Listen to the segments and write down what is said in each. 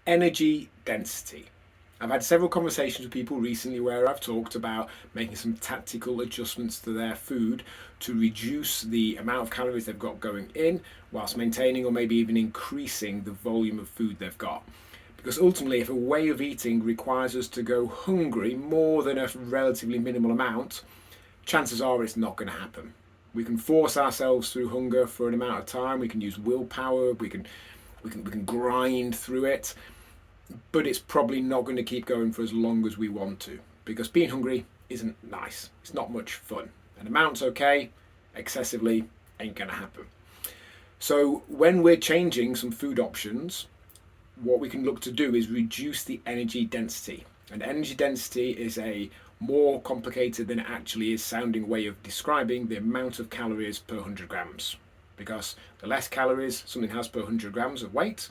Energy density. I've had several conversations with people recently where I've talked about making some tactical adjustments to their food to reduce the amount of calories they've got going in whilst maintaining or maybe even increasing the volume of food they've got. Because ultimately, if a way of eating requires us to go hungry more than a relatively minimal amount, chances are it's not going to happen. We can force ourselves through hunger for an amount of time. We can use willpower. We can grind through it, but it's probably not going to keep going for as long as we want to, because being hungry isn't nice. It's not much fun. An amount's okay, excessively ain't going to happen. So when we're changing some food options, what we can look to do is reduce the energy density. And energy density is a more complicated than it actually is sounding way of describing the amount of calories per 100 grams. Because the less calories something has per 100 grams of weight,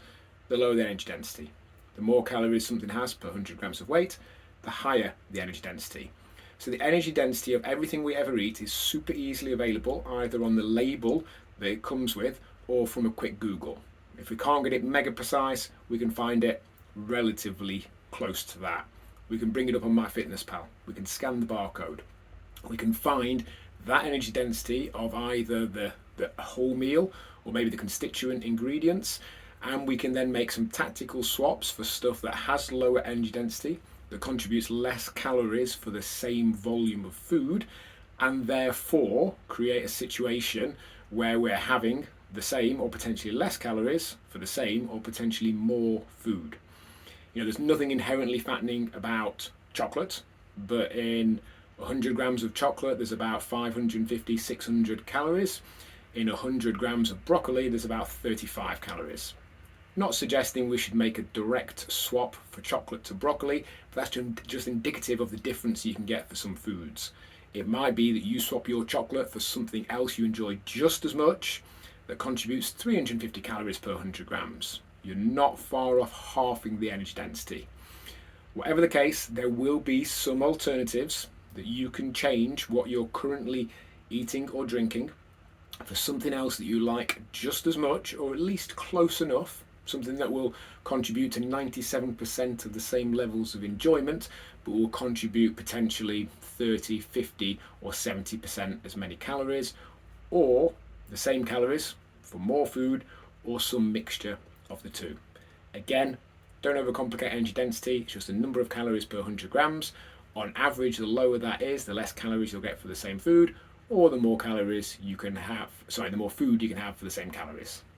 the lower the energy density. The more calories something has per 100 grams of weight, the higher the energy density. So the energy density of everything we ever eat is super easily available, either on the label that it comes with or from a quick Google. If we can't get it mega precise, we can find it relatively close to that. We can bring it up on MyFitnessPal. We can scan the barcode. We can find that energy density of either the whole meal or maybe the constituent ingredients, and we can then make some tactical swaps for stuff that has lower energy density, that contributes less calories for the same volume of food, and therefore create a situation where we're having the same or potentially less calories for the same or potentially more food. There's nothing inherently fattening about chocolate, but in 100 grams of chocolate, there's about 550, 600 calories. In 100 grams of broccoli, there's about 35 calories. Not suggesting we should make a direct swap for chocolate to broccoli, but that's just indicative of the difference you can get for some foods. It might be that you swap your chocolate for something else you enjoy just as much that contributes 350 calories per 100 grams. You're not far off halving the energy density. Whatever the case, there will be some alternatives that you can change what you're currently eating or drinking for something else that you like just as much, or at least close enough, something that will contribute to 97% of the same levels of enjoyment, but will contribute potentially 30, 50, or 70% as many calories, or the same calories for more food, or some mixture of the two. Again, don't overcomplicate energy density, it's just the number of calories per 100 grams. On average, the lower that is, the less calories you'll get for the same food, or the more calories you can have, the more food you can have for the same calories.